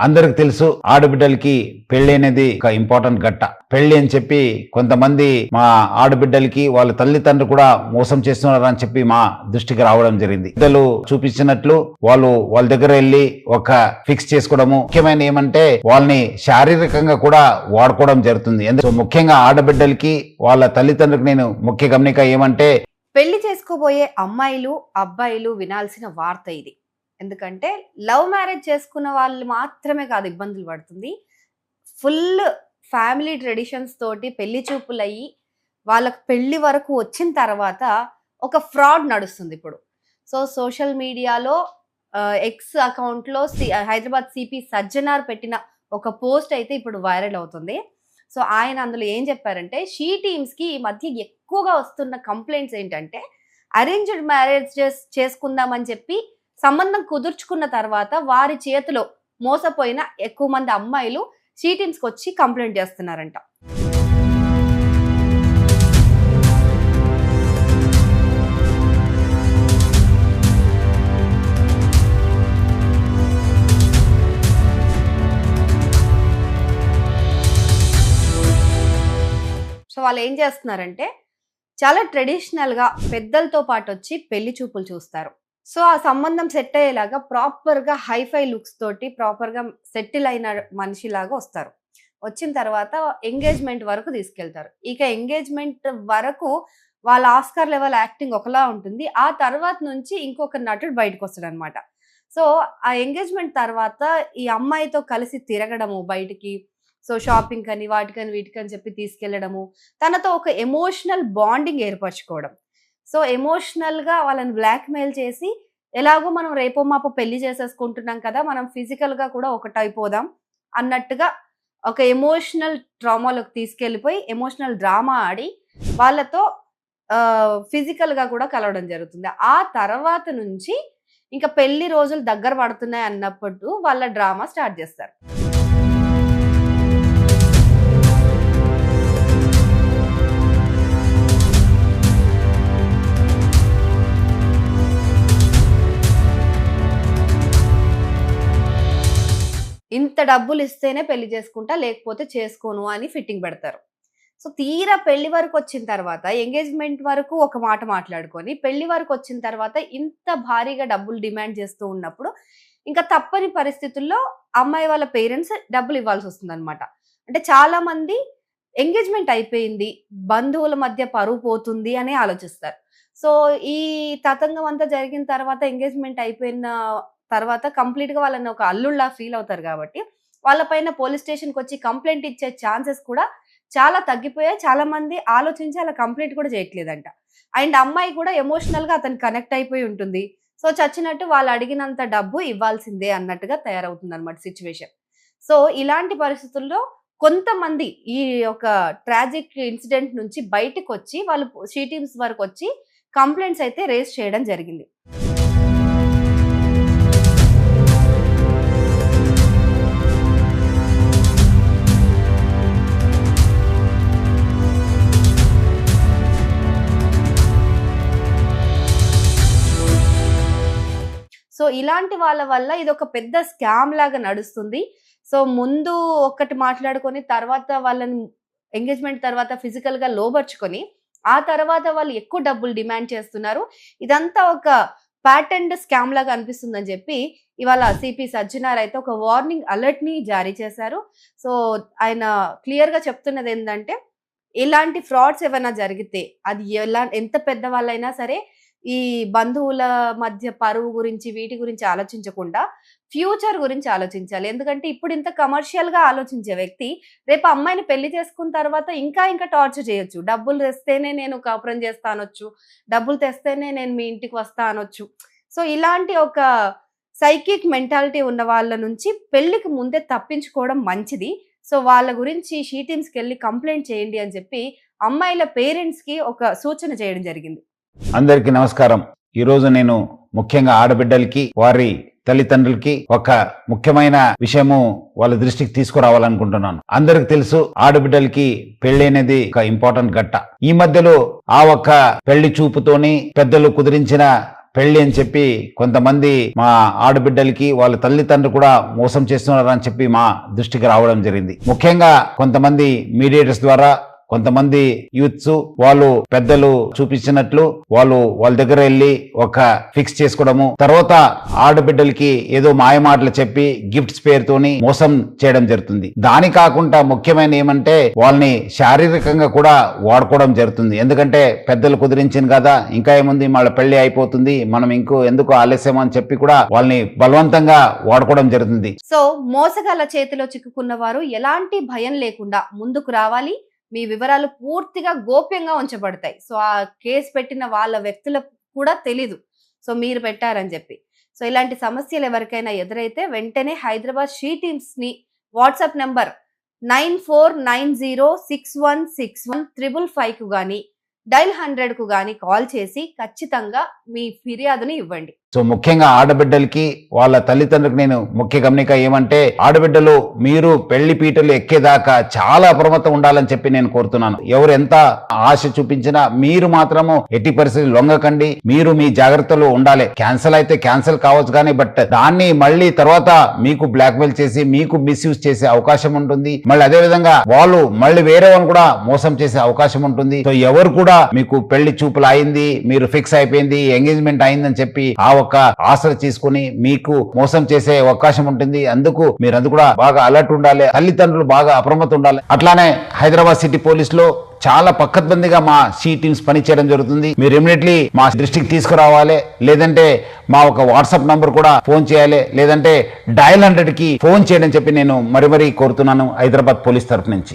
అందరికి తెలుసు ఆడబిడ్డలకి పెళ్లి అనేది ఒక ఇంపార్టెంట్ ఘట్ట. పెళ్లి అని చెప్పి కొంతమంది మా ఆడబిడ్డలకి వాళ్ళ తల్లిదండ్రులు కూడా మోసం చేస్తున్నారని చెప్పి మా దృష్టికి రావడం జరిగింది. పెద్దలు చూపించినట్లు వాళ్ళ దగ్గర వెళ్ళి ఒక ఫిక్స్ చేసుకోవడము, ముఖ్యమైన ఏమంటే వాళ్ళని శారీరకంగా కూడా వాడుకోవడం జరుగుతుంది. ఎందుకు ముఖ్యంగా ఆడబిడ్డలకి వాళ్ళ తల్లిదండ్రులకు నేను ముఖ్య గమనిక ఏమంటే, పెళ్లి చేసుకోబోయే అమ్మాయిలు అబ్బాయిలు వినాల్సిన వార్త ఇది. ఎందుకంటే లవ్ మ్యారేజ్ చేసుకున్న వాళ్ళు మాత్రమే కాదు ఇబ్బందులు పడుతుంది, ఫుల్ ఫ్యామిలీ ట్రెడిషన్స్ తోటి పెళ్లి చూపులు అయ్యి వాళ్ళకి పెళ్లి వరకు వచ్చిన తర్వాత ఒక ఫ్రాడ్ నడుస్తుంది ఇప్పుడు. సో సోషల్ మీడియాలో ఎక్స్ అకౌంట్లో హైదరాబాద్ సిపి సజ్జనార్ పెట్టిన ఒక పోస్ట్ అయితే ఇప్పుడు వైరల్ అవుతుంది. సో ఆయన అందులో ఏం చెప్పారంటే, షీ టీమ్స్కి ఈ మధ్య ఎక్కువగా వస్తున్న కంప్లైంట్స్ ఏంటంటే, అరేంజ్డ్ మ్యారేజ్ చేసుకుందామని చెప్పి సంబంధం కుదుర్చుకున్న తర్వాత వారి చేతిలో మోసపోయిన ఎక్కువ మంది అమ్మాయిలు షీ టీమ్స్కి వచ్చి కంప్లైంట్ చేస్తున్నారంట. సో వాళ్ళు ఏం చేస్తున్నారంటే, చాలా ట్రెడిషనల్గా పెద్దలతో పాటు వచ్చి పెళ్లి చూపులు చూస్తారు. సో ఆ సంబంధం సెట్ అయ్యేలాగా ప్రాపర్గా హైఫై లుక్స్ తోటి ప్రాపర్గా సెటిల్ అయిన మనిషిలాగా వస్తారు. వచ్చిన తర్వాత ఎంగేజ్మెంట్ వరకు తీసుకెళ్తారు. ఇక ఎంగేజ్మెంట్ వరకు వాళ్ళ ఆస్కార్ లెవెల్ యాక్టింగ్ ఒకలా ఉంటుంది. ఆ తర్వాత నుంచి ఇంకొక నటుడు బయటకు వస్తాడు అనమాట. సో ఆ ఎంగేజ్మెంట్ తర్వాత ఈ అమ్మాయితో కలిసి తిరగడము బయటికి, సో షాపింగ్ అని వాటికని వీటికని చెప్పి తీసుకెళ్లడము, తనతో ఒక ఎమోషనల్ బాండింగ్ ఏర్పరచుకోవడం. సో ఎమోషనల్గా వాళ్ళని బ్లాక్మెయిల్ చేసి, ఎలాగో మనం రేపో మాపో పెళ్లి చేసేసుకుంటున్నాం కదా, మనం ఫిజికల్గా కూడా ఒకటైపోదాం అన్నట్టుగా ఒక ఎమోషనల్ ట్రామాలోకి తీసుకెళ్ళిపోయి ఎమోషనల్ డ్రామా ఆడి వాళ్ళతో ఫిజికల్గా కూడా కలవడం జరుగుతుంది. ఆ తర్వాత నుంచి ఇంకా పెళ్లి రోజులు దగ్గర పడుతున్నాయి అన్నప్పుడు వాళ్ళ డ్రామా స్టార్ట్ చేస్తారు. ఇంత డబ్బులు ఇస్తేనే పెళ్లి చేసుకుంటా, లేకపోతే చేసుకోను అని ఫిట్టింగ్ పెడతారు. సో తీరా పెళ్లి వరకు వచ్చిన తర్వాత, ఎంగేజ్మెంట్ వరకు ఒక మాట మాట్లాడుకొని పెళ్లి వరకు వచ్చిన తర్వాత ఇంత భారీగా డబ్బులు డిమాండ్ చేస్తూ ఉన్నప్పుడు ఇంకా తప్పని పరిస్థితుల్లో అమ్మాయి వాళ్ళ పేరెంట్స్ డబ్బులు ఇవ్వాల్సి వస్తుంది అనమాట. అంటే చాలా మంది ఎంగేజ్మెంట్ అయిపోయింది, బంధువుల మధ్య పరువు పోతుంది అని ఆలోచిస్తారు. సో ఈ తతంగం అంతా జరిగిన తర్వాత, ఎంగేజ్మెంట్ అయిపోయిన తర్వాత కంప్లీట్గా వాళ్ళని ఒక అల్లుళ్ళ ఫీల్ అవుతారు కాబట్టి వాళ్ళపైన పోలీస్ స్టేషన్కి వచ్చి కంప్లైంట్ ఇచ్చే ఛాన్సెస్ కూడా చాలా తగ్గిపోయాయి. చాలా మంది ఆలోచించి అలా కంప్లైంట్ కూడా చేయట్లేదంట. అండ్ అమ్మాయి కూడా ఎమోషనల్గా అతను కనెక్ట్ అయిపోయి ఉంటుంది. సో చచ్చినట్టు వాళ్ళు అడిగినంత డబ్బు ఇవ్వాల్సిందే అన్నట్టుగా తయారవుతుంది అనమాట సిచ్యువేషన్. సో ఇలాంటి పరిస్థితుల్లో కొంతమంది ఈ ఒక ట్రాజిక్ ఇన్సిడెంట్ నుంచి బయటకు వచ్చి వాళ్ళు షీ టీమ్స్ వరకు వచ్చి కంప్లైంట్స్ అయితే రేస్ చేయడం జరిగింది. సో ఇలాంటి వాళ్ళ వల్ల ఇది ఒక పెద్ద స్కామ్ లాగా నడుస్తుంది. సో ముందు ఒక్కటి మాట్లాడుకొని తర్వాత వాళ్ళని ఎంగేజ్మెంట్ తర్వాత ఫిజికల్గా లోబర్చుకొని ఆ తర్వాత వాళ్ళు ఎక్కువ డబ్బులు డిమాండ్ చేస్తున్నారు. ఇదంతా ఒక ప్యాటర్న్డ్ స్కామ్ లాగా అనిపిస్తుందని చెప్పి ఇవాళ సిపి సజ్జనార్ అయితే ఒక వార్నింగ్ అలర్ట్ని జారీ చేశారు. సో ఆయన క్లియర్గా చెప్తున్నది ఏంటంటే, ఇలాంటి ఫ్రాడ్స్ ఏమైనా జరిగితే అది ఎంత పెద్ద వాళ్ళైనా సరే ఈ బంధువుల మధ్య పరువు గురించి వీటి గురించి ఆలోచించకుండా ఫ్యూచర్ గురించి ఆలోచించాలి. ఎందుకంటే ఇప్పుడు ఇంత కమర్షియల్గా ఆలోచించే వ్యక్తి రేపు అమ్మాయిని పెళ్లి చేసుకున్న తర్వాత ఇంకా టార్చర్ చేయొచ్చు. డబ్బులు తెస్తేనే నేను కాపురం చేస్తా అనొచ్చు, డబ్బులు తెస్తేనే నేను మీ ఇంటికి వస్తా అనొచ్చు. సో ఇలాంటి ఒక సైకిక్ మెంటాలిటీ ఉన్న వాళ్ళ నుంచి పెళ్లికి ముందే తప్పించుకోవడం మంచిది. సో వాళ్ళ గురించి షీ టీమ్స్కి వెళ్ళి కంప్లైంట్ చేయండి అని చెప్పి అమ్మాయిల పేరెంట్స్కి ఒక సూచన చేయడం జరిగింది. అందరికీ నమస్కారం. ఈరోజు నేను ముఖ్యంగా ఆడబిడ్డలకి వారి తల్లిదండ్రులకి ఒక ముఖ్యమైన విషయము వాళ్ళ దృష్టికి తీసుకురావాలనుకుంటున్నాను. అందరికి తెలుసు ఆడబిడ్డలకి పెళ్లి అనేది ఒక ఇంపార్టెంట్ ఘట్ట. ఈ మధ్యలో ఆ ఒక్క పెళ్లి చూపుతోని పెద్దలు కుదిరించిన పెళ్లి అని చెప్పి కొంతమంది మా ఆడబిడ్డలకి వాళ్ళ తల్లిదండ్రులు కూడా మోసం చేస్తున్నారని చెప్పి మా దృష్టికి రావడం జరిగింది. ముఖ్యంగా కొంతమంది మీడియేటర్స్ ద్వారా కొంతమంది యూత్స్ వాళ్ళు పెద్దలు చూపించినట్లు వాళ్ళ దగ్గర వెళ్ళి ఒక ఫిక్స్ చేసుకోవడము, తర్వాత ఆడబిడ్డలకి ఏదో మాయమాటలు చెప్పి గిఫ్ట్స్ పేరుతోని మోసం చేయడం జరుగుతుంది. దాని కాకుండా ముఖ్యమైన ఏమంటే వాళ్ళని శారీరకంగా కూడా వాడుకోవడం జరుగుతుంది. ఎందుకంటే పెద్దలు కుదిరించింది కదా, ఇంకా ఏముంది వాళ్ళ పెళ్లి అయిపోతుంది, మనం ఎందుకు ఆలస్యం అని చెప్పి కూడా వాళ్ళని బలవంతంగా వాడుకోవడం జరుగుతుంది. సో మోసగాళ్ళ చేతిలో చిక్కుకున్న వారు ఎలాంటి భయం లేకుండా ముందుకు రావాలి. మీ వివరాలు పూర్తిగా గోప్యంగా ఉంచబడతాయి. సో ఆ కేసు పెట్టిన వాళ్ళ వ్యక్తులకు కూడా తెలీదు సో మీరు పెట్టారని చెప్పి. సో ఇలాంటి సమస్యలు ఎవరికైనా ఎదురైతే వెంటనే హైదరాబాద్ షీ టీమ్స్ ని వాట్సాప్ నంబర్ 9490616155 కు గానీ డైల్ 100 కు గానీ కాల్ చేసి ఖచ్చితంగా మీ ఫిర్యాదుని ఇవ్వండి. సో ముఖ్యంగా ఆడబిడ్డలకి వాళ్ళ తల్లిదండ్రులకు నేను ముఖ్య గమనిక ఏమంటే, ఆడబిడ్డలు మీరు పెళ్లి పీటలు ఎక్కేదాకా చాలా అప్రమత్తం ఉండాలని చెప్పి నేను కోరుతున్నాను. ఎవరు ఎంత ఆశ చూపించినా మీరు మాత్రము ఎట్టి పరిస్థితి లొంగకండి. మీరు మీ జాగ్రత్తలో ఉండాలి. క్యాన్సిల్ అయితే క్యాన్సిల్ కావచ్చు కానీ బట్ దాన్ని మళ్ళీ తర్వాత మీకు బ్లాక్మెయిల్ చేసి మీకు మిస్యూజ్ చేసే అవకాశం ఉంటుంది. మళ్ళీ అదే విధంగా వాళ్ళు మళ్ళీ వేరే వాళ్ళని కూడా మోసం చేసే అవకాశం ఉంటుంది. సో ఎవరు కూడా మీకు పెళ్లి చూపులు అయింది, మీరు ఫిక్స్ అయిపోయింది, ఎంగేజ్మెంట్ అయిందని చెప్పి ఆ ఒక్క ఆశలు తీసుకుని మీకు మోసం చేసే అవకాశం ఉంటుంది. అందుకు మీరందరూ కూడా బాగా అలర్ట్ ఉండాలి. తల్లిదండ్రులు బాగా అప్రమత్తం ఉండాలి. అట్లానే హైదరాబాద్ సిటీ పోలీసులో చాలా పక్కద్బందిగా మా సీ టీమ్స్ పని చేయడం జరుగుతుంది. మీరు ఇమీడియట్లీ మా దృష్టికి తీసుకురావాలి, లేదంటే మా ఒక వాట్సాప్ నంబర్ కూడా ఫోన్ చేయాలి, లేదంటే డయల్ 100 కి ఫోన్ చేయడం చెప్పి నేను మరీ కోరుతున్నాను హైదరాబాద్ పోలీస్ తరఫు నుంచి.